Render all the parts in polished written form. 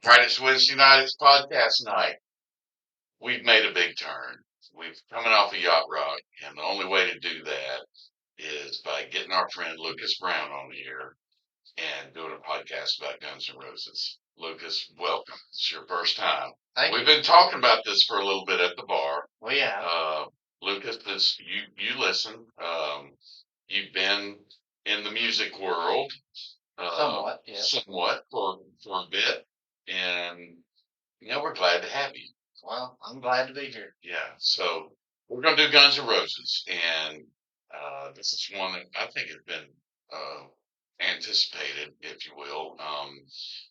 Right, it's Wednesday night. It's podcast night. We've made a big turn. We've coming off of Yacht Rock, and the only way to do that is by getting our friend Lukas Brown on here and doing a podcast about Guns N' Roses. Lucas, welcome. It's your first time. We've been talking about this for a little bit at the bar. Well, yeah. Lucas, this you listen. You've been in the music world somewhat, yeah. Somewhat for a bit, and we're glad to have you. Well, I'm glad to be here. Yeah, so we're going to do Guns N' Roses, and this is one that I think has been uh, anticipated, if you will.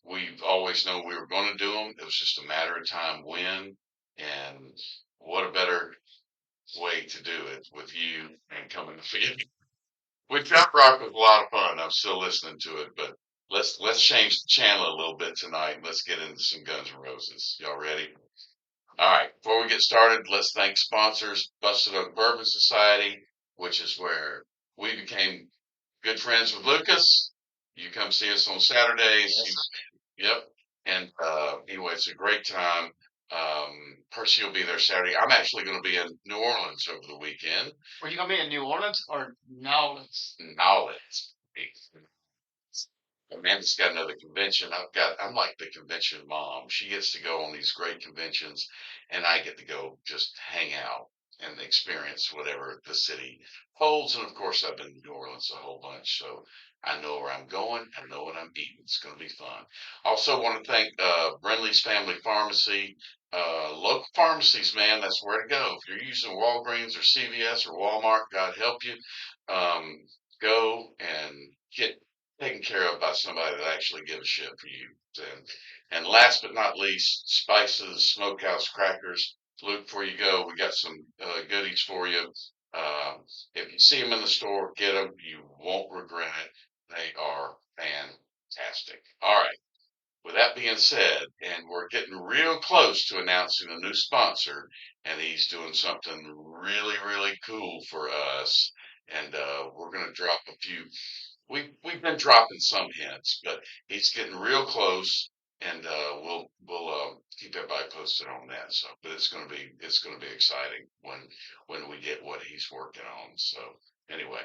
We've always known we were going to do them. It was just a matter of time when, and what a better way to do it with you and coming to you. With Yacht Rock was a lot of fun. I'm still listening to it, but let's change the channel a little bit tonight and let's get into some Guns N' Roses. Y'all ready? All right. Before we get started, let's thank sponsors: Busted Oak Bourbon Society, which is where we became good friends with Lucas. You come see us on Saturdays. Yes, yep. And anyway, it's a great time. Percy will be there Saturday. I'm actually going to be in New Orleans over the weekend. Were you going to be in New Orleans or Nolens? Nolens. Amanda's got another convention. I'm like the convention mom. She gets to go on these great conventions, and I get to go just hang out and experience whatever the city holds. And of course, I've been to New Orleans a whole bunch, so I know where I'm going. I know what I'm eating. It's going to be fun. Also, want to thank Brenly's Family Pharmacy. Local pharmacies, man, that's where to go. If you're using Walgreens or CVS or Walmart, God help you. Um, Go and get taken care of by somebody that actually gives a shit for you. And last but not least, Spices Smokehouse Crackers. Luke, before you go, we got some goodies for you. If you see them in the store, get them. You won't regret it. They are fantastic. All right. With that being said, and we're getting real close to announcing a new sponsor, and he's doing something really, really cool for us. And we're going to drop a few. We've been dropping some hints, but he's getting real close, and we'll keep everybody posted on that. So, but it's gonna be exciting when we get what he's working on. So anyway,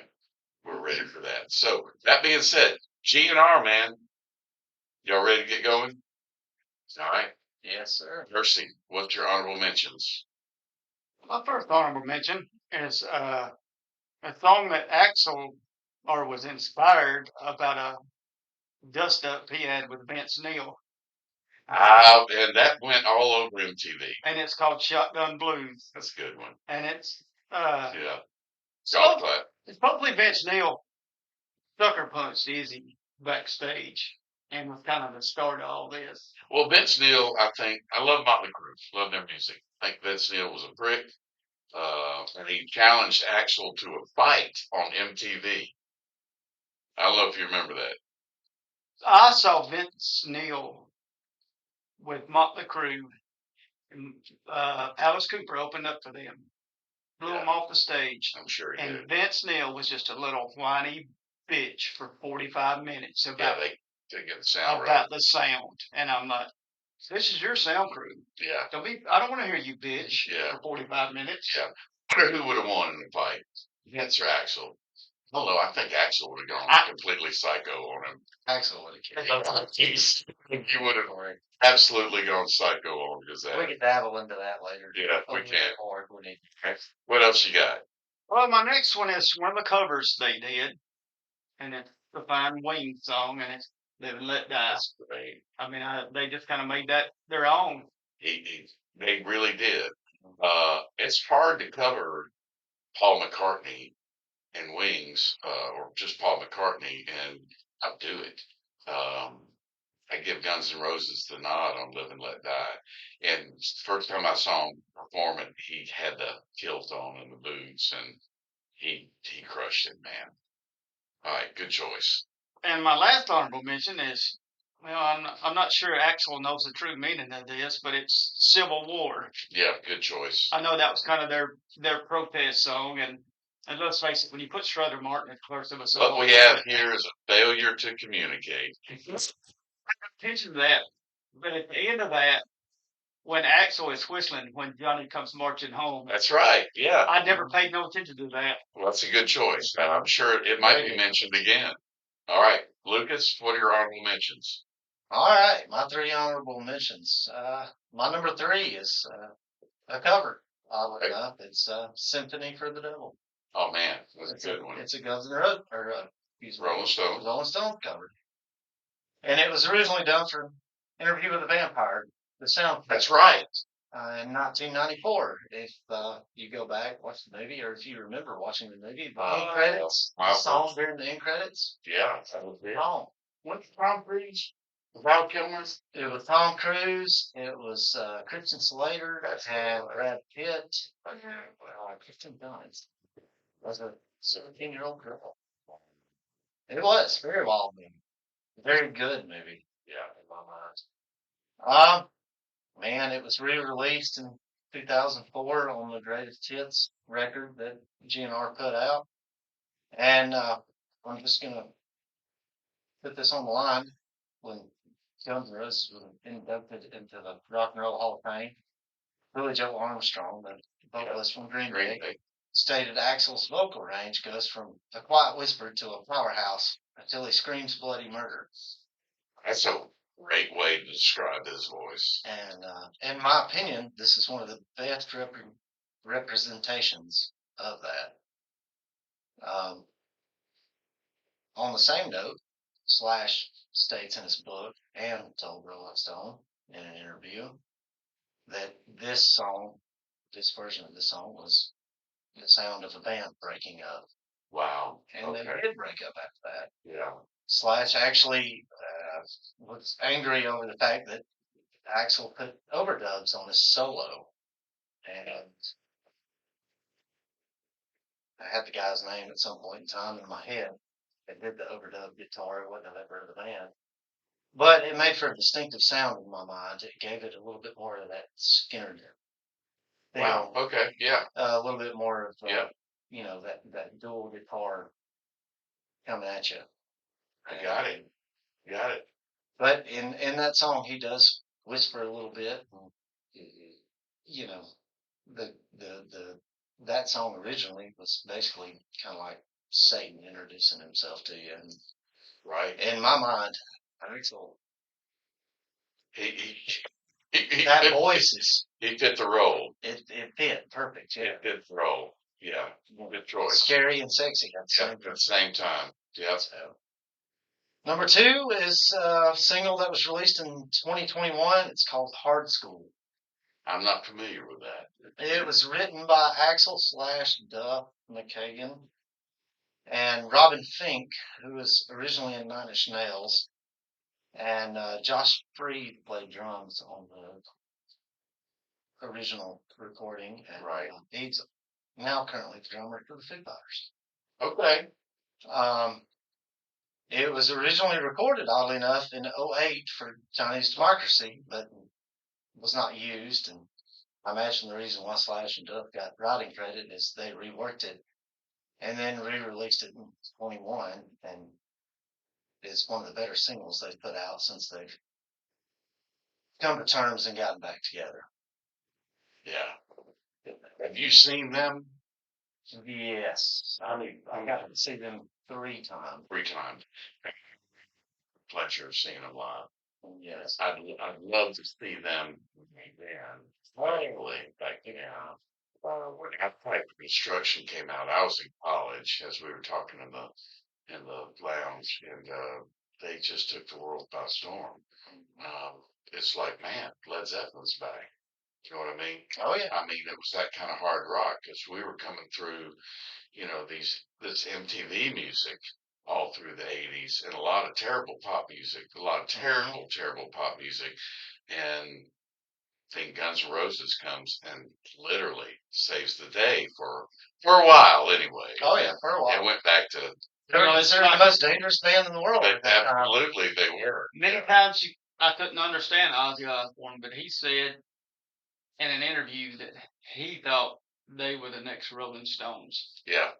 we're ready for that. So that being said, GNR man, y'all ready to get going? All right. Yes, sir. Percy, what's your honorable mentions? My first honorable mention is a song that Axel or was inspired about a dust up he had with Vince Neil. And that went all over MTV. And it's called Shotgun Blues. That's a good one. And it's yeah, golf clap. It's probably Vince Neil sucker punched Izzy backstage and was kind of the start of all this. Well, Vince Neil, I love Motley Crue, love their music. I think Vince Neil was a brick, and he challenged Axl to a fight on MTV. I don't know if you remember that. I saw Vince Neil with Motley Crue, and Alice Cooper opened up for them, blew him off the stage. I'm sure he did. And Vince Neil was just a little whiny bitch for 45 minutes about they get the sound about the sound, and I'm like, this is your sound crew. Yeah. I don't want to hear you bitch for 45 minutes. Yeah. I wonder who would have won in the fight, Vince or Axl. I don't know. I think Axl would have gone completely psycho on him. Axl would have killed him. He would have absolutely gone psycho on his ass. We can dabble into that later. Yeah, we can. Or if we need. What else you got? Well, my next one is one of the covers they did, and it's the Fine Wing song, and it's Live and Let Die. That's great. I mean, they just kind of made that their own. They really did. It's hard to cover Paul McCartney and Wings, or just Paul McCartney, and outdo it. I give Guns N' Roses the nod on Live and Let Die. And first time I saw him perform it, he had the kilt on and the boots, and he crushed it, man. All right, good choice. And my last honorable mention is, well, I'm not sure Axl knows the true meaning of this, but it's Civil War. Yeah, good choice. I know that was kind of their protest song, and let's face it, when you put Strother Martin at close of a song, what we have here is a failure to communicate. Attention to that. But at the end of that, when Axel is whistling when Johnny comes marching home, That's right. Yeah. I never paid no attention to that. Well, that's a good choice. And I'm sure it might be mentioned again. All right, Lucas, what are your honorable mentions? All right, my three honorable mentions. My number three is a cover. Oddly enough, it's "Symphony for the Devil." Oh man, that's It's a good one. It's a Guns N' Roses or Rolling Stone. Rolling Stone cover, and it was originally done for Interview with the Vampire, the soundtrack. That's right. In 1994. If you go back, watch the movie, or if you remember watching the movie, the end credits, the song during the end credits. Yeah, that was it. Oh, What's Tom Cruise? Val Kilmer? it was Tom Cruise. It was Christian Slater That's and right. Brad Pitt. Kristen Dunst was a 17-year-old girl. It was very wild movie, very good movie. Yeah. In my mind. Man, it was re-released in 2004 on the Greatest Hits record that GNR put out, and I'm just gonna put this on the line. When Guns N' Roses was inducted into the Rock and Roll Hall of Fame, Billy Joe Armstrong, the vocalist from Green Day, stated Axl's vocal range goes from a quiet whisper to a powerhouse until he screams bloody murder. That's a great way to describe his voice. And in my opinion, this is one of the best representations of that. On the same note, Slash states in his book and told Rolling Stone in an interview that this version of the song, was the sound of a band breaking up. Wow. And they did break up after that. Yeah. Slash actually was angry over the fact that Axl put overdubs on his solo. And I had the guy's name at some point in time in my head that did the overdub guitar. It wasn't a member of the band. But it made for a distinctive sound in my mind. It gave it a little bit more of that Skinner feel. Wow. Okay. Yeah. A little bit more of, yeah. That dual guitar coming at you. I got it. Got it. But in that song, he does whisper a little bit. You know, that song originally was basically kind of like Satan introducing himself to you. And right. In my mind, Axl, that voice is. He fit the role. It fit perfect. Yeah. It fit the role. Yeah. Good choice. Scary and sexy at the same time. Yeah. So. Number two is a single that was released in 2021. It's called Hard School. I'm not familiar with that. It was written by Axl / Duff McKagan and Robin Fink, who was originally in Nine Inch Nails, and Josh Freed played drums on the original recording. And, right. He's now currently the drummer for the Foo Fighters. Okay. It was originally recorded, oddly enough, in 2008 for Chinese Democracy, but was not used. And I imagine the reason why Slash and Duff got writing credit is they reworked it and then re-released it in 21, and it's one of the better singles they've put out since they've come to terms and gotten back together. Yeah. Have you seen them? Yes. I got to see them 3 times. 3 times. Pleasure of seeing them live. Yes. I'd love to see them again. Finally, back then. When Appetite for Destruction came out, I was in college, as we were talking in the lounge, and they just took the world by storm. It's like, man, Led Zeppelin's back. You know what I mean? Oh yeah. I mean, it was that kind of hard rock because we were coming through, this MTV music all through the 80s, and a lot of terrible pop music, terrible pop music, and I think Guns N' Roses comes and literally saves the day for a while anyway. Oh yeah, for a while. It went back to. They're the most dangerous band in the world. Absolutely, they were. Many times I couldn't understand Ozzy Osbourne, but he said in an interview that he thought they were the next Rolling Stones. Yeah,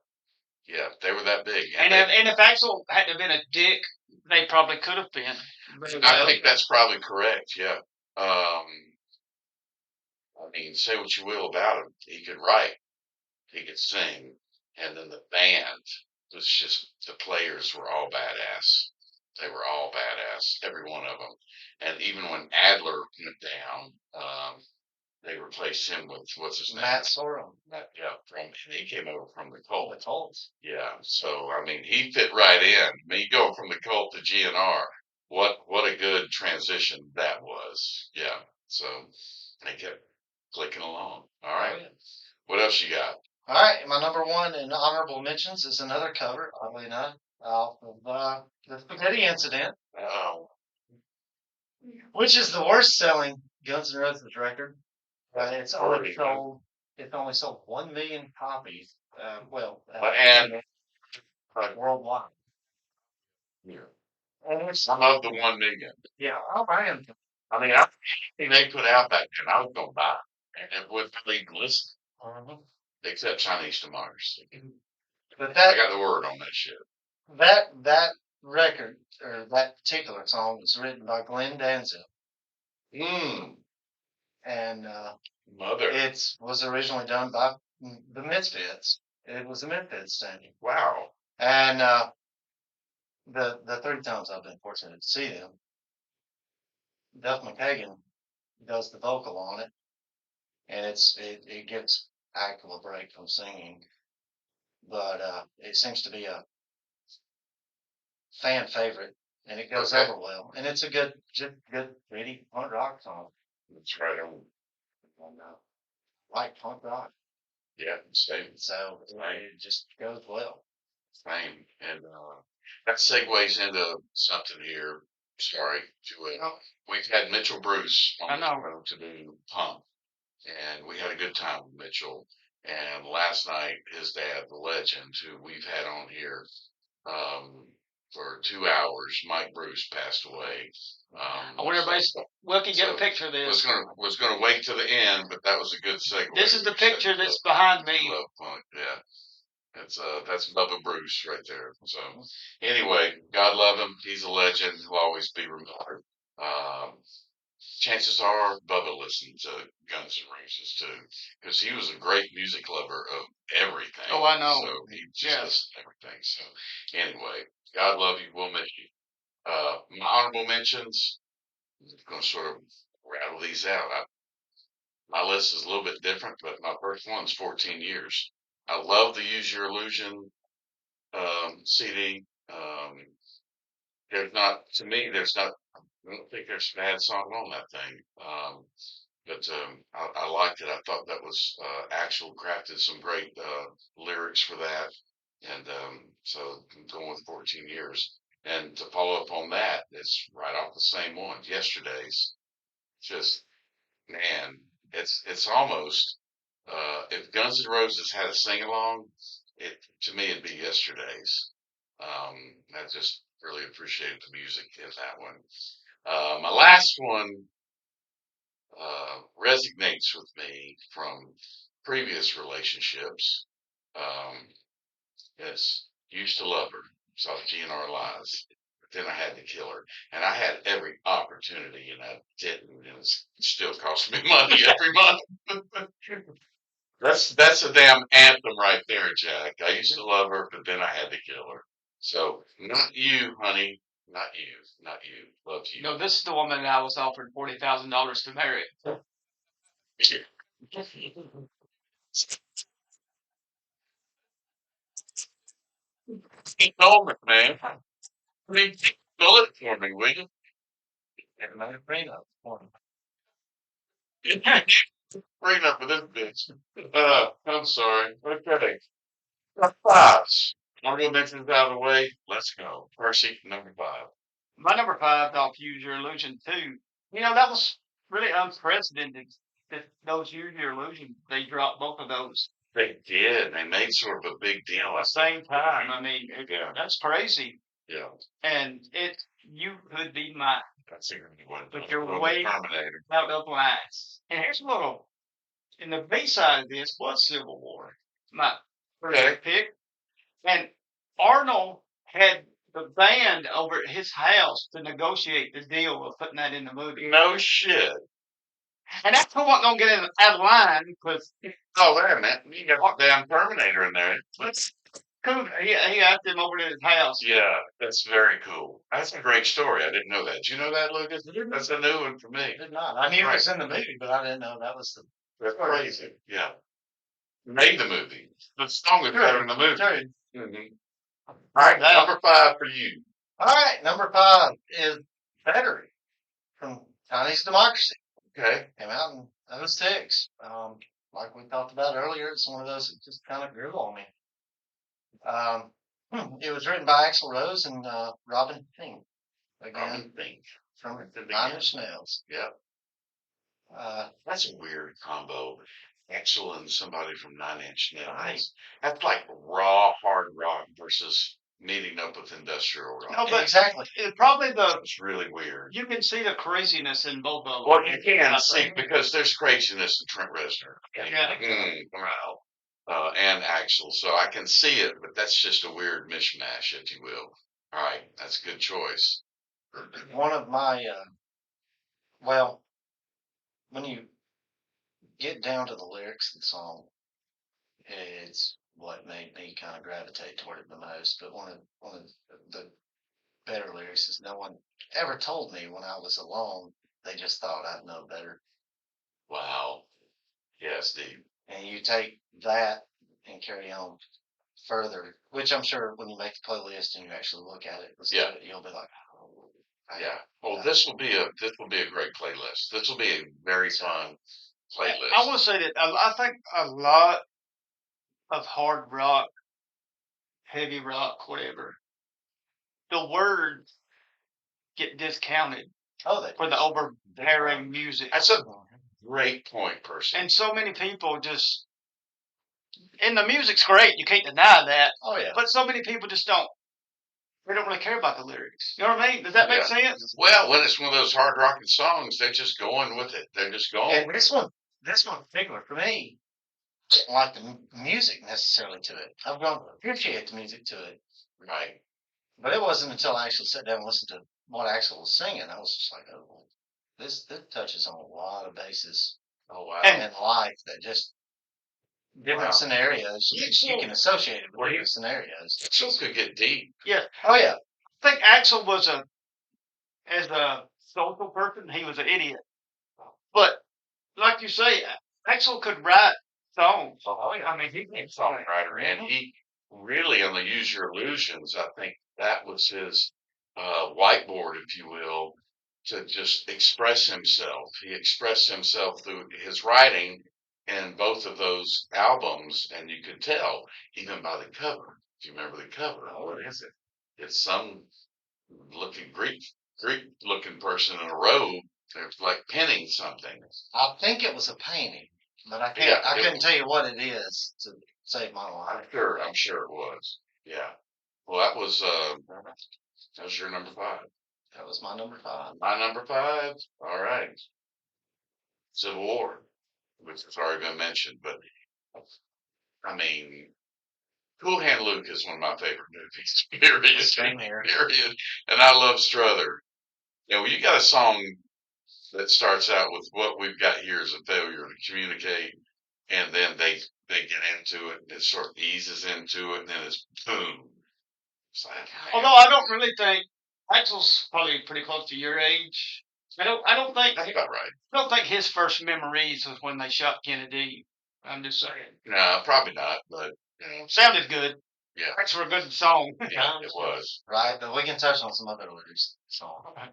they were that big. And if Axl had to have been a dick, they probably could have been. I think that's probably correct. Yeah. I mean, say what you will about him. He could write, he could sing, and then the band was just the players were all badass. They were all badass, every one of them. And even when Adler went down, they replaced him with what's his name? Matt Sorum. Yeah, he came over from the Cult. The Colts. Yeah, so I mean, he fit right in. I mean, going from the Cult to GNR, what a good transition that was. Yeah, so they kept clicking along. All right, what else you got? All right, my number one in honorable mentions is another cover, oddly enough, off of the Spaghetti Incident, Oh, which is the worst selling Guns N' Roses record. It's only Already, sold 1 million copies. and worldwide. yeah, And it's, some of the 1 million. yeah, oh man. I mean, I think they put out back then. I was gonna buy it, and it wouldn't even listen, except Chinese democracy. But I that got the word on that shit. that record or that particular song was written by Glenn Danzig, Mmm, and mother. it was originally done by the Misfits. It was the Misfits singing, Wow. and the 3 times I've been fortunate to see them, Duff McKagan does the vocal on it, and it gives Axl a break from singing, but it seems to be a fan favorite, and it goes Okay. over well, and it's a good, pretty punk rock song. That's right on. And, like punk rock, Yeah, same, so it just goes well. same. And that segues into something here. Sorry to it. We've had Mitchell Bruce on I the know. show to do Pump, and we had a good time with Mitchell. And last night, his dad, the legend, who we've had on here for 2 hours, Mike Bruce, passed away. I want everybody to look and get so a picture of this. was gonna wait to the end, but that was a good segue. This is the You said picture that's behind me. Love Punk, yeah. That's Bubba Bruce right there. So anyway, God love him. He's a legend. He'll always be remembered. Chances are Bubba listened to Guns N' Roses too, because he was a great music lover of everything. Oh, I know. So he just listened to everything. So anyway, God love you. We'll miss you. My honorable mentions. I'm going to sort of rattle these out. My list is a little bit different, but my first one's 14 years. I love the Use Your Illusion CD. There's not, I don't think there's a bad song on that thing. But I liked it. I thought that was actual crafted some great lyrics for that. And so I'm going with 14 years. And to follow up on that, it's right off the same one, Yesterday's. Just, man, it's almost if Guns N' Roses had a sing along, it to me it'd be Yesterday's. I just really appreciated the music in that one. My last one resonates with me from previous relationships. Um, it's Used to Love Her, saw the GNR Lives. But then I had to kill her, and I had every opportunity, and I didn't, and it still cost me money every month. That's a damn anthem right there, Jack. I used to love her, but then I had to kill her. So not you, honey. Not you. Not you. Love you. No, this is the woman that I was offered $40,000 to marry. He told me, man. I mean, spell it for me, will you? And another prenup for him. Bring up with this bitch. I'm sorry. Okay. Number fives. Honorable mentions out of the way. Let's go. Percy, number 5. My number 5, I'll Use Your Illusion too. You know, that was really unprecedented that those Use Your Illusion, they dropped both of those They did. They made sort of a big deal. at the same time. I mean, Yeah. that's crazy. Yeah. And you could be mine. That's a good one. But you're Little way Terminator. out those lines. And here's a little, in the B side of this was Civil War. My first Okay. pick. And Arnold had the band over at his house to negotiate the deal of putting that in the movie. No shit. And that's who wasn't gonna get out of line because Oh, wait a minute. You got the damn Terminator in there. he asked him over to his house. Yeah, that's very cool. That's a great story. I didn't know that. Did you know that, Lucas? That's a new one for me. I did not. I knew it was in the movie, but I didn't know that was the. That's crazy. Yeah. Made the movie. The song is better than the movie. True. Mhm. All right, number 5 for you. All right, number 5 is Battery from Chinese Democracy. Okay. Came out in '06. Like we talked about earlier, it's one of those that just kind of grew on me. It was written by Axl Rose and Robin Thicke. Again, from Nine Inch Nails. Yep. That's a weird combo. Axl and somebody from 9 Inch Nails. That's like raw hard rock versus meeting up with industrial rock. No, but Exactly. it's probably It's really weird. you can see the craziness in both of them. Well, you can see because there's craziness in Trent Reznor. Yeah. Wow. And Axl, so I can see it, but that's just a weird mishmash, if you will. All right, that's a good choice. One of my, well, when you get down to the lyrics of the song, it's what made me kind of gravitate toward it the most. But one of the better lyrics is no one ever told me when I was alone. They just thought I'd know better. Wow. Yes, Steve. And you take that and carry on further, which I'm sure when you make the playlist and you actually look at it, you'll be like, oh, yeah. Well, this will be a great playlist. This will be a very fun playlist. I want to say that I think a lot of hard rock, heavy rock, whatever, the words get discounted for the overbearing music. That's a great point, Percy. And so many people just, and the music's great, you can't deny that. Oh yeah. But so many people just don't. They don't really care about the lyrics. You know what I mean? Does that make sense? Well, when it's one of those hard rocking songs, they're just going with it. They're just going. And this one in particular for me, I didn't like the music necessarily to it. I've grown to appreciate the music to it. Right. But it wasn't until I actually sat down and listened to what Axl was singing, I was just like, oh, this touches on a lot of bases. Oh wow. In life that just different scenarios you can associate it with different scenarios. It still could get deep. Yeah. Oh yeah. I think Axl was as a social person, he was an idiot. But like you say, Axl could write songs. Oh yeah. I mean, he became a songwriter, and he really on the Use Your Illusions, I think that was his whiteboard, if you will, to just express himself. He expressed himself through his writing in both of those albums, and you could tell even by the cover. If you remember the cover, what is it? It's some Greek looking person in a robe. They're like pinning something. I think it was a painting, but I couldn't tell you what it is to save my life. I'm sure it was. Yeah. Well, that was your number 5. That was my number 5. My number 5. All right. Civil War, which has already been mentioned, but I mean, Cool Hand Luke is one of my favorite movies. Period. Same here. Period. And I love Struther. You know, you got a song that starts out with what we've got here is a failure to communicate, and then they get into it, and it sort of eases into it, and then it's boom. It's like, although I don't really think Axl's probably pretty close to your age. I don't think that's about right. I don't think his first memories was when they shot Kennedy. I'm just saying. No, probably not, but sounded good. Yeah. Thanks for a good song. Yeah, it was. Right, but we can touch on some other lyrics.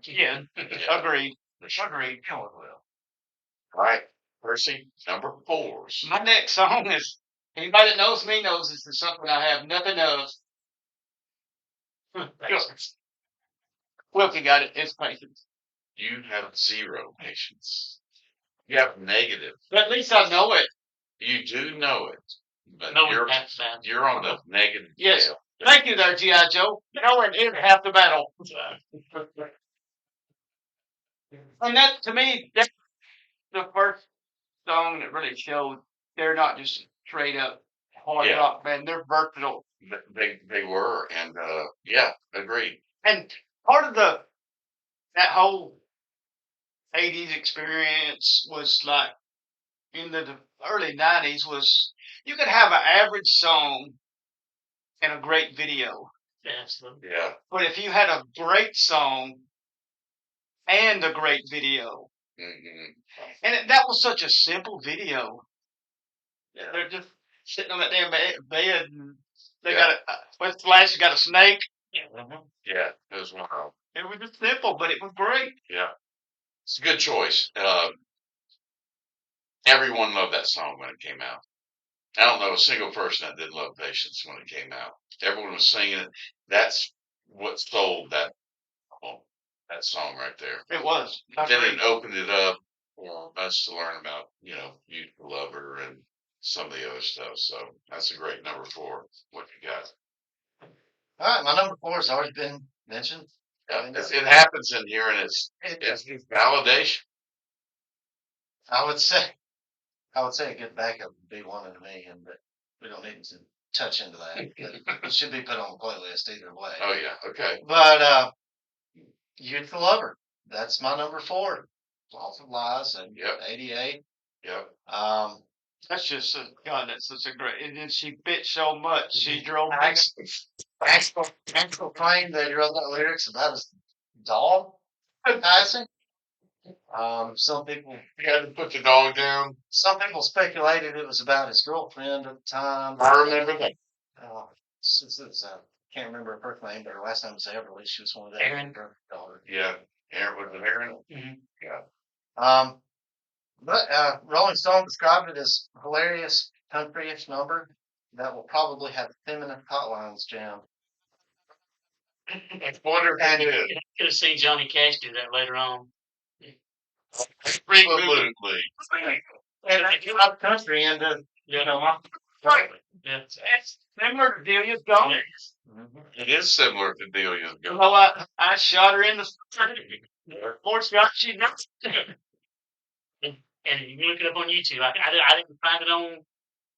Yeah. Agreed. Agreed. Well, it will. All right, Percy, number 4. My next song is, anybody that knows me knows this is something I have nothing of. Wilkie got it. It's patience. You have 0 patience. You have negative. But at least I know it. You do know it. But No, you're on the negative yes. scale. Thank you there, G.I. Joe. Knowing is half the battle. And that, to me, that's the first song that really showed they're not just straight up hard rock band. They're versatile. They were, and yeah, agreed. And part of that whole '80s experience was like in the early '90s was you could have an average song and a great video, Absolutely. Yeah, but if you had a great song and a great video, hmm and that was such a simple video. They're just sitting on that damn bed, and they Yeah. got with Flash got a snake. yeah, it was wild. It was just simple, but it was great. Yeah, it's a good choice. Everyone loved that song when it came out. I don't know a single person that didn't love Patience when it came out. Everyone was singing it. That's what sold that song right there. It was. I Then agree. it opened it up for us to learn about, Youthful Lover and some of the other stuff. So that's a great number 4. What you got? All right, my number 4 has already been mentioned. Yeah, it happens in here, and it's validation. I would say a good backup would be One in a Million, but we don't need to touch into that. But it should be put on the playlist either way. Oh yeah, okay. But Youthful Lover, that's my number 4. Lots of Lies and Yep. 88. Yep. That's just God. That's such a great. And then she bit so much. She drove. Actual claim that he wrote that lyrics about his dog passing. Some people You had to put the dog down. speculated it was about his girlfriend at the time. I remember that. Can't remember her first name, but her last name was Everly. She was one of the Erin. daughter. Yeah, Aaron was it Aaron? Mhm. Yeah. But Rolling Stone described it as hilarious countryish number that will probably have feminine hotlines jammed. I wonder if it is. Could have seen Johnny Cash do that later on. Absolutely. And I get out country into Yeah. Yeah. That's similar to Delia's Gone. It is similar to Delia's You Gone. know what? I shot her in the fourth shot. She knocked. And you can look it up on YouTube. I didn't find it on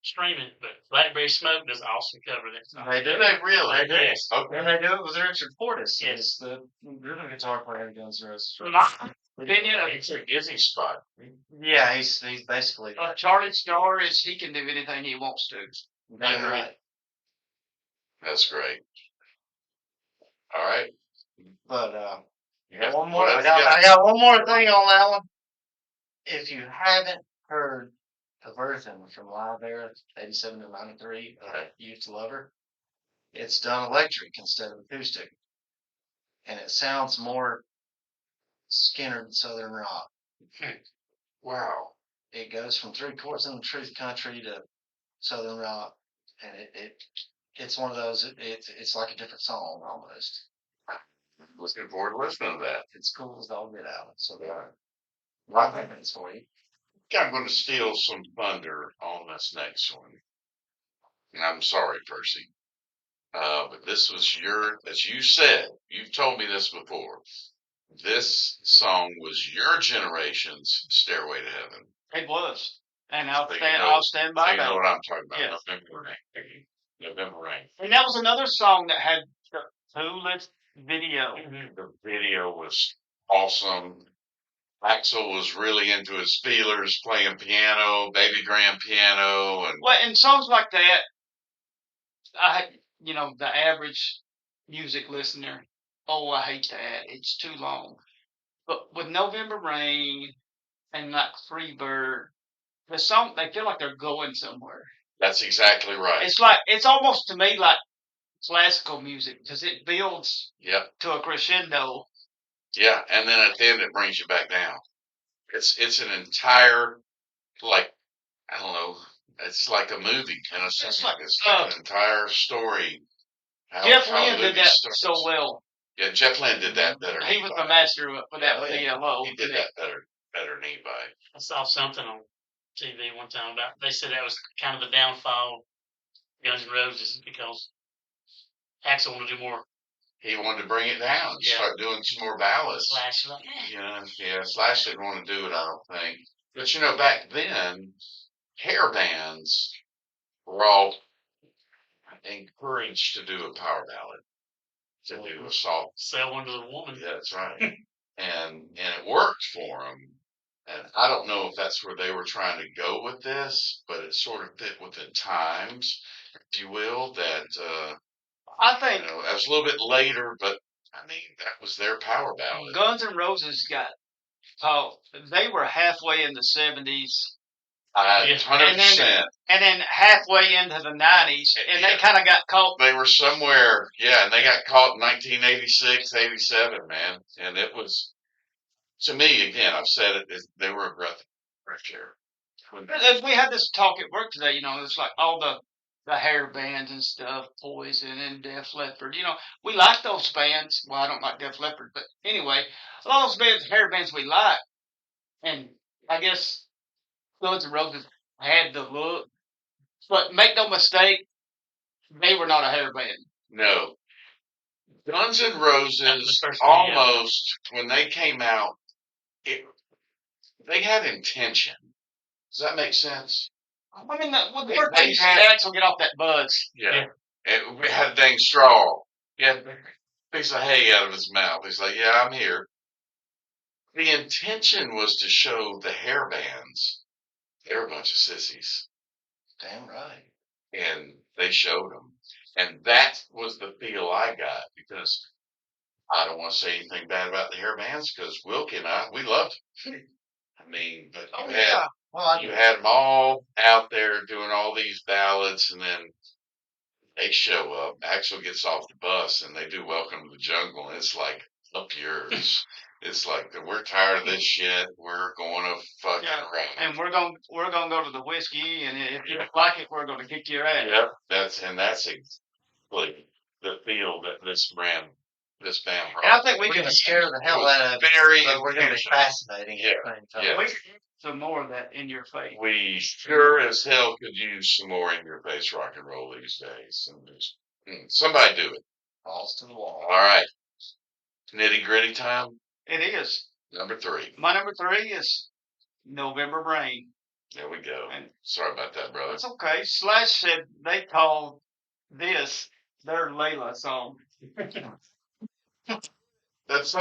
streaming, but Blackberry Smoke does an awesome cover of that song. They do. Do they really? They do. Yes. Okay. And they do it with Richard Fortus. Yes. Is the rhythm guitar player in Guns N' Roses. Opinion of It's a Izzy spot. Yeah, he's basically Charlie Starr is he can do anything he wants to. damn right. That's great. All right. But Yeah. one more. What I else you got? got one more thing on that one. If you haven't heard a version from Live Era 87 to 93 of Okay. Youth Lover, it's done electric instead of acoustic, and it sounds more Skinner Southern rock. Wow. It goes from 3/4 in the truth country to Southern rock, and it's one of those. It's like a different song almost. Looking forward to listening to that. It's cool as all get out. So Yeah. rock minutes for you. I'm going to steal some thunder on this next one. And I'm sorry, Percy. But this was as you said, you've told me this before. This song was your generation's Stairway to Heaven. It was, and I'll So you stand. know- I'll stand So by you know that. what I'm talking about. Yes. November Rain. November Rain. And that was another song that had the clueless video. The video was awesome. Axel was really into his feelers, playing piano, baby grand piano, and Well, and songs like that, the average music listener, oh, I hate that. It's too long. But with November Rain and like Free Bird, the song, they feel like they're going somewhere. that's exactly right. It's almost to me like classical music because it builds Yep. to a crescendo. Yeah, and then at the end it brings you back down. It's an entire, like, I don't know, it's like a movie in a sense. It's like an entire story. Jeff how a Lynne did movie that starts. so well. Yeah, Jeff Lynne did that better. than He was the anybody. master for that Oh, yeah. video. He did that better than anybody. I saw something on TV one time about. They said that was kind of the downfall of Guns N' Roses because Axl wanted to do more. He wanted to bring it down and Yeah. start doing some more ballads. Slash, like, Yeah, Slash didn't want to do it, I don't think. But back then, hair bands were all encouraged to do a power ballad, to do a soft. Sell one to the woman. Yeah, that's right. and it worked for them. And I don't know if that's where they were trying to go with this, but it sort of fit with the times, if you will. That I think that was a little bit later, but I mean that was their power ballad. Guns N' Roses got caught. They were halfway in the 70s. Yeah. 100%. And then halfway into the 90s, and they kind of got caught. They were somewhere, yeah, and they got caught in 1986, 87, man. And it was, to me, again, I've said it, they were a breath of fresh air. As we had this talk at work today, it's like all the hair bands and stuff, Poison and Def Leppard. We like those bands. Well, I don't like Def Leppard, but anyway, a lot of those bands, hair bands we like. And I guess Guns N' Roses had the look. But make no mistake, they were not a hair band. No. Guns N' Roses, first almost, when they came out, they had intention. Does that make sense? I mean, the first thing Axl get off that buzz. Yeah. We had a dang straw. Yeah. Piece of hay out of his mouth. He's like, yeah, I'm here. The intention was to show the hair bands they're a bunch of sissies. Damn right. And they showed them. And that was the feel I got, because I don't want to say anything bad about the hair bands, because Wilkie and I, we loved them. I mean, but you had them all out there doing all these ballads, and then they show up. Axl gets off the bus, and they do Welcome to the Jungle, and it's like, up yours. It's like, we're tired of this shit. We're going to fucking around. And we're gonna go to the whiskey, and if you don't like it, we're gonna kick your ass. Yep, that's exactly the feel that this band brought. And I think we're gonna scare the hell out of very, but we're gonna be fascinating Yeah, at the same time. yeah. We could use some more of that in your face. We sure as hell could use some more in your face rock and roll these days. And just, somebody do it. Balls to the wall. All right. Nitty gritty time. It is. Number 3. My number 3 is November Rain. There we go. And sorry about that, brother. it's okay. Slash said they called this their Layla song. That's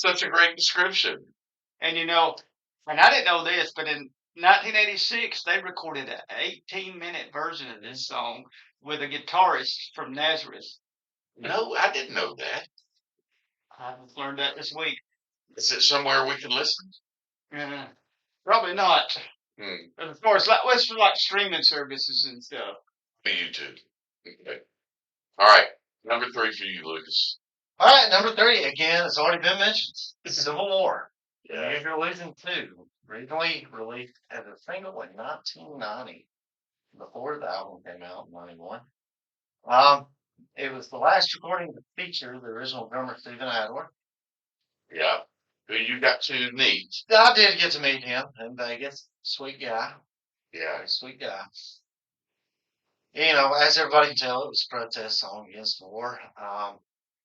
such a great description. And and I didn't know this, but in 1986 they recorded an 18-minute version of this song with a guitarist from Nazareth. No, I didn't know that. I learned that this week. Is it somewhere we can listen? Probably not. Hmm. Of course, it's for like streaming services and stuff. YouTube. Okay. All right. Number 3 for you, Lucas. All right, number 3, again, it's already been mentioned. Civil War. Yeah. Use Your Illusion 2. Originally released as a single in 1990, before the album came out in 91. It was the last recording to feature the original drummer, Steven Adler. Yeah. Who you got to meet. I did get to meet him in Vegas. Sweet guy. Yeah. Very sweet guy. As everybody can tell, it was a protest song against war. Y'all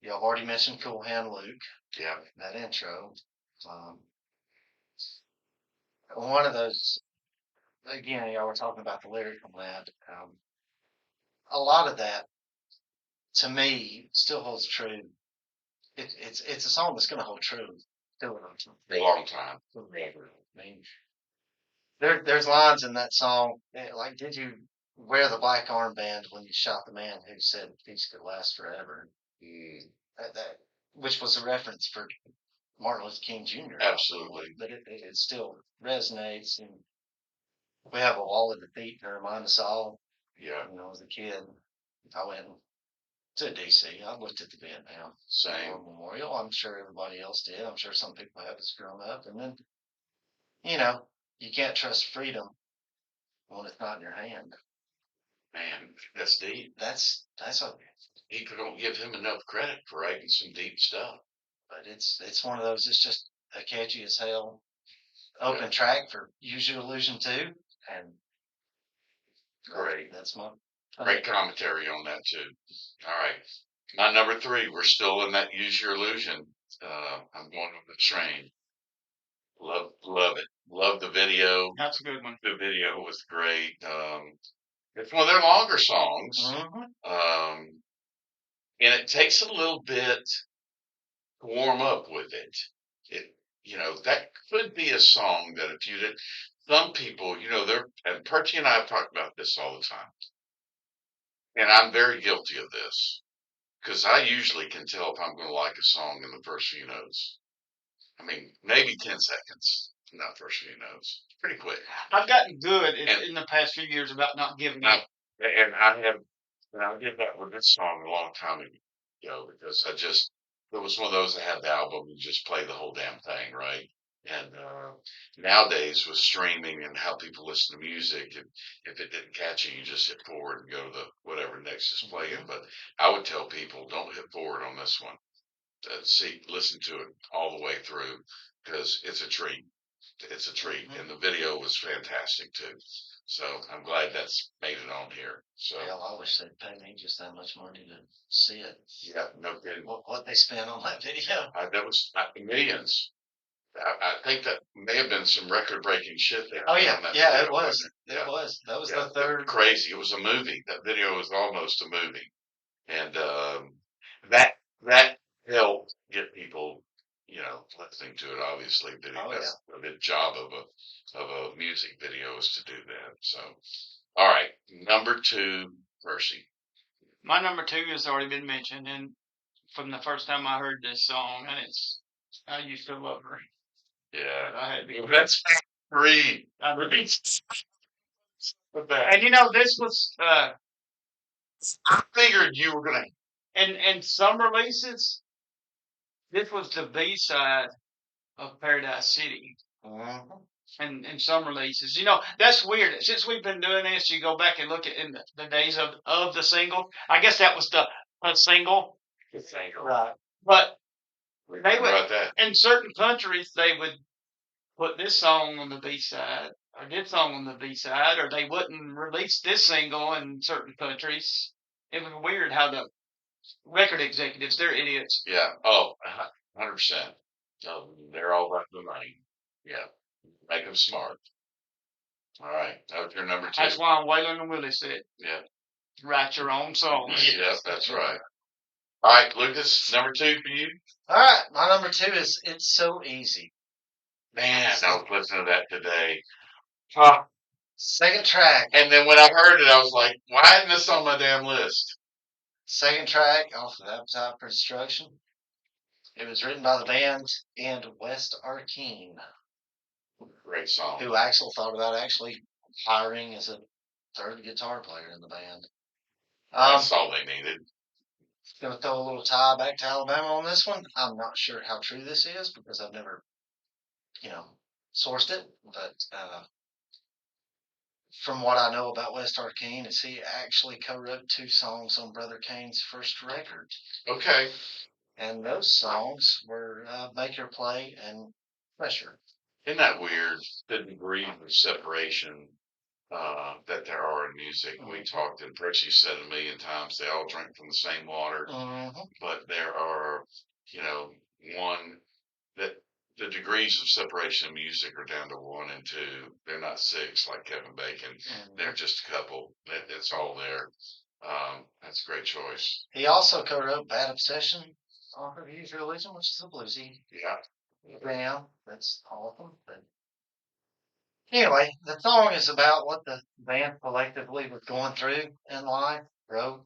have already mentioned Cool Hand Luke. Yeah. That intro. One of those, again, y'all were talking about the lyric on that. A lot of that, to me, still holds true. It's a song that's going to hold true still For a long time. forever. I mean, there's lines in that song like, "Did you wear the black armband when you shot the man who said peace could last forever?" Which was a reference for Martin Luther King Jr. Absolutely. But it still resonates, and we have a wall of defeat to remind us all. Yeah. As a kid, I went to DC. I looked at the Vietnam Same. Memorial. I'm sure everybody else did. I'm sure some people have as growing up. And then, you can't trust freedom when it's not in your hand. Man, that's deep. That's a. People don't give him enough credit for writing some deep stuff. But it's one of those. It's just a catchy as hell open track for Use Your Illusion 2, and great. That's my great commentary on that too. All right, my number 3. We're still in that Use Your Illusion. I'm going on the train. Love it. Love the video. That's a good one. The video was great. It's one of their longer songs. Mm-hmm. And it takes a little bit to warm up with it. It, that could be a song that if you did, some people, and Percy and I have talked about this all the time. And I'm very guilty of this because I usually can tell if I'm going to like a song in the first few notes. I mean, maybe 10 seconds, not first few notes. Pretty quick. I've gotten good And- in the past few years about not giving I, up. and I have, and I did that with this song a long time ago because it was one of those that had the album and just play the whole damn thing, right? And nowadays with streaming and how people listen to music, if it didn't catch you, you just hit forward and go to the whatever next is playing. But I would tell people don't hit forward on this one. Listen to it all the way through because it's a treat. It's a treat, and the video was fantastic too. So I'm glad that's made it on here. So Hell, I wish they'd pay me just that much money to see it. yeah, no kidding. What they spent on that video. That was millions. I think that may have been some record-breaking shit there. Oh yeah, on that yeah, video, it was. wasn't it? It Yeah. was. That was Yeah, the third. crazy. It was a movie. That video was almost a movie, and that helped get people, listening to it. Obviously, that's a good job of a music video is to do that. So, all right, number 2, Percy. My number 2 has already been mentioned, and from the first time I heard this song, and it's "I Used to Love Her." Yeah, I had to. that's 3. I really- With that, And this was I figured you were gonna. and some releases. This was the B side of Paradise City. Mm-hmm. And some releases, that's weird. Since we've been doing this, you go back and look at in the days of the single. I guess that was the single, Right. but They they would about that. in certain countries they would put this song on the B side or this song on the B side, or they wouldn't release this single in certain countries. It was weird how the record executives, they're idiots. Yeah. Oh, 100%. They're all about the money. Yeah. Make them smart. All right. That was your number 2. That's why Waylon and Willie said, Yeah. write your own song. Yes, that's right. All right, Lucas, number 2 for you. All right, my number 2 is "It's So Easy." Man, I was listening to that today. Huh. Second track. And then when I heard it, I was like, why isn't this on my damn list? Second track off of Appetite for Destruction. It was written by the band and West Arkeen, Great song. who Axel thought about actually hiring as a third guitar player in the band. That's all they needed. Gonna throw a little tie back to Alabama on this one. I'm not sure how true this is because I've never, sourced it. But from what I know about West Arkeen, is he actually co-wrote 2 songs on Brother Kane's first record, Okay. and those songs were "Make Your Play" and "Pressure." Isn't that weird? The degree of separation that there are in music. We talked, and Percy said a million times, they all drink from the same water, Mm-hmm. but there are, one that the degrees of separation in music are down to 1 and 2. They're not 6 like Kevin Bacon. They're just a couple. It's all there. That's a great choice. He also co-wrote "Bad Obsession" off of "Use Your Religion," which is a bluesy Yeah. jam. That's awesome. But anyway, the song is about what the band collectively was going through in life. Broke,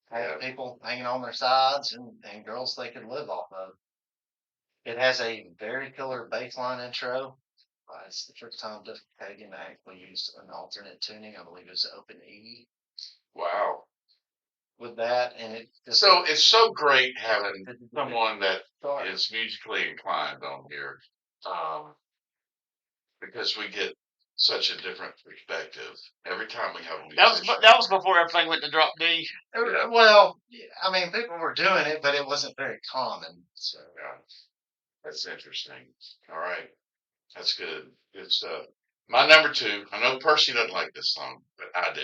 had people hanging on their sides, and girls they could live off of. It has a very killer bass line intro. It's the first time Duff Kagan actually used an alternate tuning. I believe it was open E Wow. with that, and it just So it's so great having someone that is musically inclined on here, because we get such a different perspective every time we have a musician. That was before everything went to drop D. Well, I mean, people were doing it, but it wasn't very common. So yeah, that's interesting. All right, that's good. Good stuff. My number 2. I know Percy doesn't like this song, but I do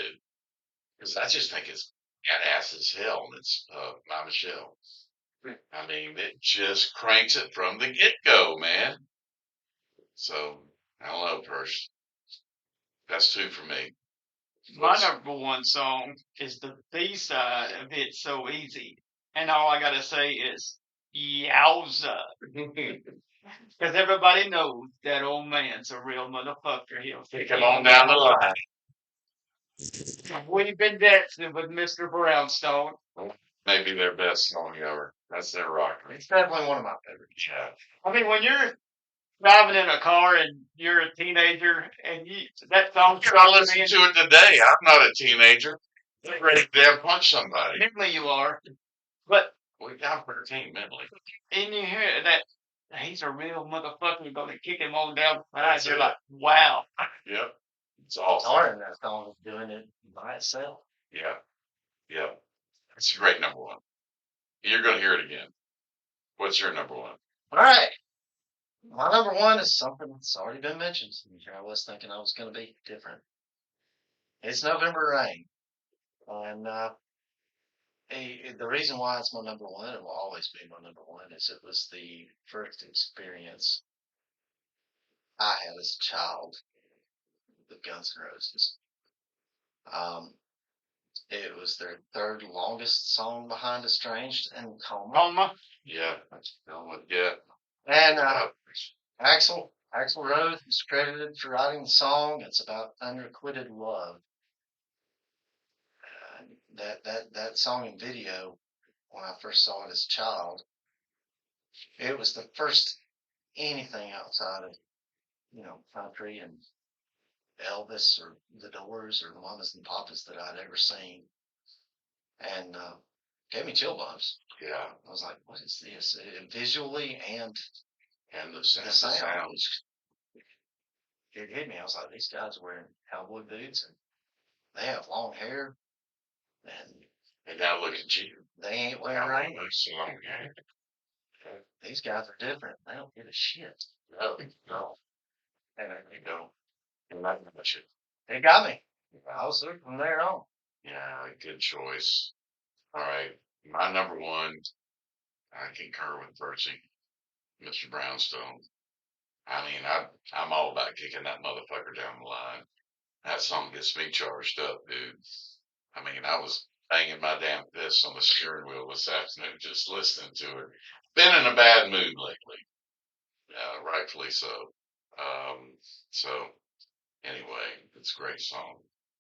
because I just think it's badass as hell, and it's My Michelle. I mean, it just cranks it from the get-go, man. So I don't know, Percy. That's 2 for me. My What's- number one song is the B side of It's So Easy. And all I gotta say is Yowza. Because everybody knows that old man's a real motherfucker. He'll Take him on down the line. We've been dancing with Mr. Brownstone. Maybe their best song ever. That's their rocker. It's definitely one of my favorites. Yeah. I mean, when you're driving in a car and you're a teenager and that song I listen to it today. I'm not a teenager. I'm ready to damn punch somebody. mentally you are, but We got 13 mentally. and you hear that he's a real motherfucker, you're gonna kick him on down the side. That's You're it. like, wow. Yep. It's awesome. Darn, that song is doing it by itself. Yeah. Yeah. It's a great number one. You're going to hear it again. What's your number one? All right. My number one is something that's already been mentioned. I was thinking I was going to be different. It's November Rain. And the reason why it's my number one, it will always be my number one, is it was the first experience I had as a child with Guns N' Roses. It was their third longest song behind Estranged and Coma. Coma. Yeah. Yeah. And Axl Rose is credited for writing the song. It's about unrequited love. That song and video, when I first saw it as a child, it was the first anything outside of, country and Elvis or the Doors or the Mamas and Papas that I'd ever seen. And gave me chill bumps. Yeah. I was like, what is this? Visually and the sounds. It hit me. I was like, these guys are wearing cowboy boots and they have long hair and And now look at you. they ain't wearing rain. So long hair. These guys are different. They don't give a shit. No. And you don't. You're not going to shit. They got me. I was there from there on. Yeah, good choice. All right. My number one, I concur with Percy, Mr. Brownstone. I mean, I'm all about kicking that motherfucker down the line. That song gets me charged up, dude. I mean, I was banging my damn fists on the steering wheel this afternoon just listening to it. Been in a bad mood lately. Rightfully so. So, anyway, it's a great song.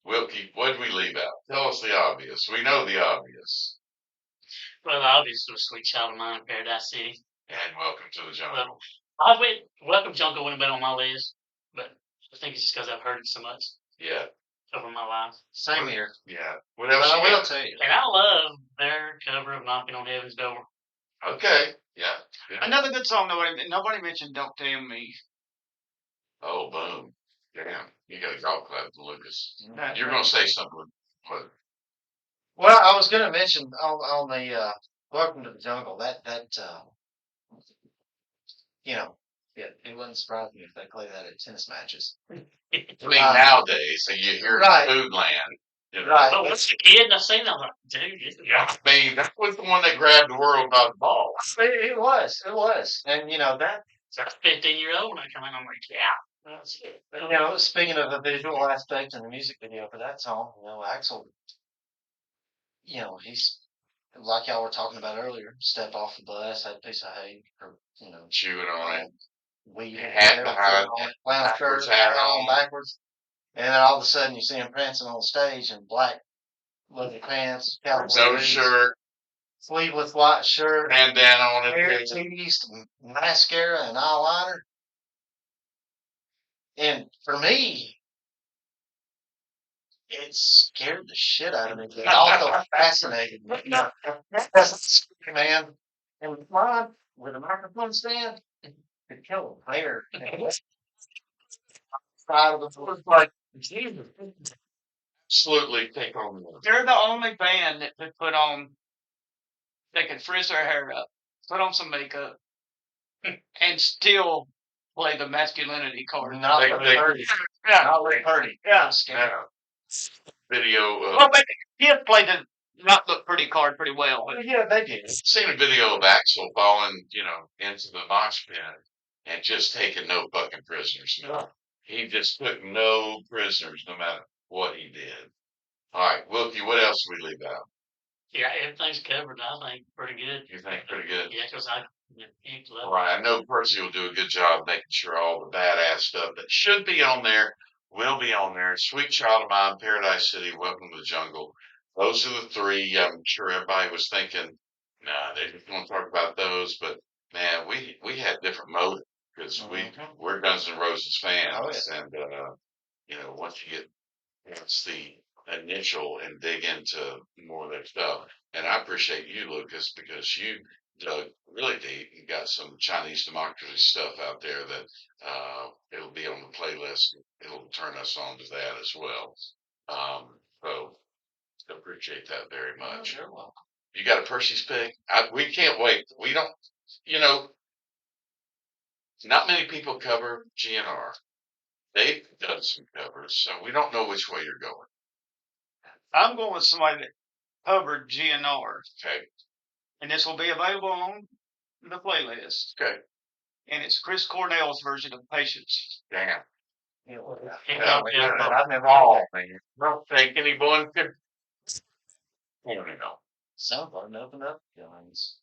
Wilkie, what did we leave out? Tell us the obvious. We know the obvious. Well, obviously, was Sweet Child of Mine, Paradise City. And Welcome to the Jungle. Welcome Jungle wouldn't have been on my list, but I think it's just because I've heard it so much Yeah. over my life. Same here. Yeah. What But else I you will got? tell you. And I love their cover of Knocking on Heaven's Door. Okay. Yeah. Another good song nobody mentioned Don't Tell Me. Oh, boom. Damn. You got a golf clap from Lucas. That's You're right. going to say something. What? Well, I was going to mention on the Welcome to the Jungle, it wouldn't surprise me if they play that at tennis matches. I mean, nowadays, so you hear Right. Food Land. You know. Right. But once a kid, and I seen that, I'm like, dude, this is Yeah, I mean, that was the one that grabbed the world by the ball. It was. And, that's 15-year-old when I come in. I'm like, yeah, that's it. speaking of the visual aspect in the music video for that song, Axl, he's, like y'all were talking about earlier, stepped off the bus, had a piece of hay, or, Chewing on it. weed Hat behind, flannel backwards shirt, hat hat on on. backwards. And then all of a sudden you see him prancing on stage in black leather pants, cowboy No boots, shirt, sleeveless white shirt, bandana on hair it. teased, mascara and eyeliner. And for me, it scared the shit out of me, but it also fascinated me. That's man. And Ron, with a microphone stand, could kill a player. Side of the floor, like, Jesus. Absolutely take on the They're the only band that could they could frizz their hair up, put on some makeup, and still play the masculinity card. Not They- Rick they- Purdy. Yeah. Not Rick Purdy. Yeah. Yeah. Video of, Well, but he had played the not look pretty card pretty well. Yeah, they did. seen a video of Axl falling, into the mosh pit and just taking no fucking prisoners. No. He just took no prisoners, no matter. what he did. All right, Wilkie, what else did we leave out? Yeah, everything's covered. I think pretty good. You think pretty good? Yeah, because you All love right, I know Percy will do a good job making sure all the badass stuff that should be on there will be on there. Sweet Child of Mine, Paradise City, Welcome to the Jungle. Those are the three. I'm sure everybody was thinking, nah, they just want to talk about those. But man, we had different motives because we're Guns N' Roses fans, and once you get past the initial and dig into more of their stuff. And I appreciate you, Lucas, because you dug really deep and got some Chinese democracy stuff out there that it'll be on the playlist. It'll turn us on to that as well. So appreciate that very much. You're welcome. You got a Percy's pick? We can't wait. We don't, you know, not many people cover GNR. They've done some covers, so we don't know which way you're going. I'm going with somebody that covered GNR, Okay. and this will be available on the playlist. Okay. And it's Chris Cornell's version of Patience. Damn. Yeah, I've never all, man. Don't think anyone could. I don't know. Someone open up guns.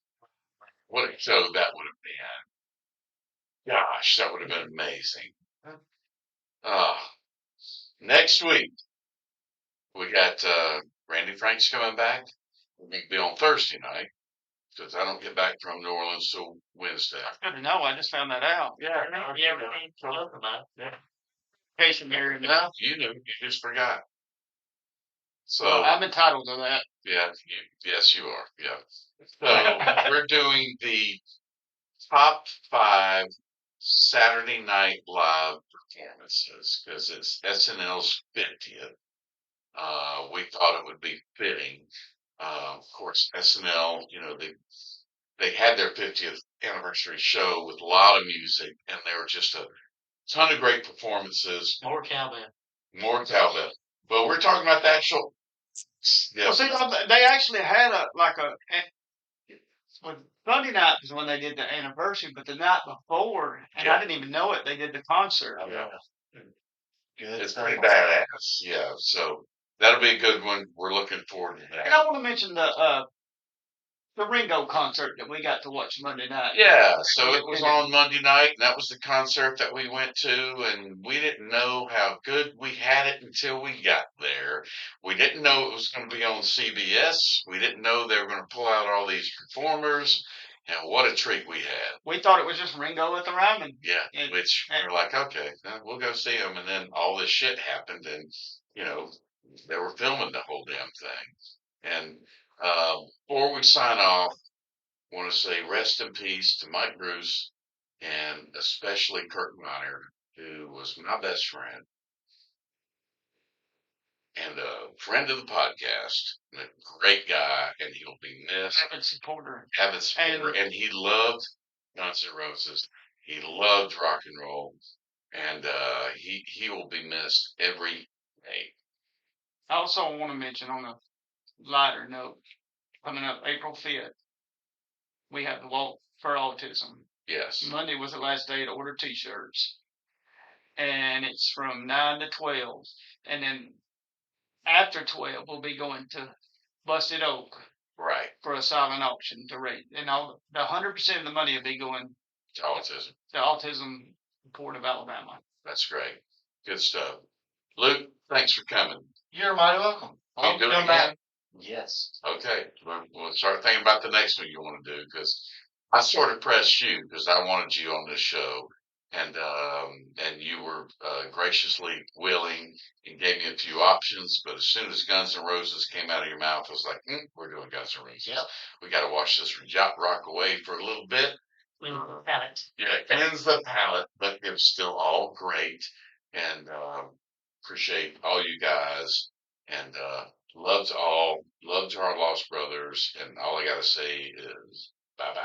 What a show that would have been. Gosh, that would have been amazing. Next week, we got Randy Franks coming back. We'll be on Thursday night because I don't get back from New Orleans till Wednesday. Good to know. I just found that out. Yeah, Yeah, everything talk about. Yeah. In case you're married. No, you knew. You just forgot. So Well, I'm entitled to that. yeah, yes, you are. Yeah. So we're doing the top 5 Saturday Night Live performances because it's SNL's 50th. We thought it would be fitting. Of course, SNL, they had their 50th anniversary show with a lot of music, and there were just a ton of great performances. More cowbell. More cowbell. But we're talking about the actual. Yeah. Well, see, they actually had Sunday night was when they did the anniversary, but the night before, and I didn't even know it, they did the concert. Yeah. Good. It's pretty badass. Yeah. So that'll be a good one. We're looking forward to that. And I want to mention the Ringo concert that we got to watch Monday night. Yeah, so it was on Monday night, and that was the concert that we went to, and we didn't know how good we had it until we got there. We didn't know it was going to be on CBS. We didn't know they were going to pull out all these performers, and what a treat we had. We thought it was just Ringo at the Ryman. Yeah, which we're like, okay, we'll go see them, and then all this shit happened, and, they were filming the whole damn thing. And before we sign off, I want to say rest in peace to Mike Bruce and especially Kurt Meyer, who was my best friend and a friend of the podcast, and a great guy, and he'll be missed. Avid supporter. And he loved Guns N' Roses. He loved rock and roll, and he will be missed every day. I also want to mention on a lighter note, coming up April 5th, we have the Walk for Autism. Yes. Monday was the last day to order T-shirts. And it's from 9 to 12. And then after 12, we'll be going to Busted Oak. Right. For a silent auction to rate. And the 100% of the money will be going to autism. The Autism Port of Alabama. That's great. Good stuff. Luke, thanks for coming. You're mighty welcome. I'll come back. Yes. Okay. We'll start thinking about the next one you want to do because I sort of pressed you because I wanted you on this show, and you were graciously willing and gave me a few options. But as soon as Guns N' Roses came out of your mouth, I was like, we're doing Guns N' Roses. Yep. We got to wash this rock away for a little bit. Cleanse the palate. Yeah, cleanse the palate, but it was still all great. And appreciate all you guys. And love to all. Love to our lost brothers. And all I got to say is bye-bye.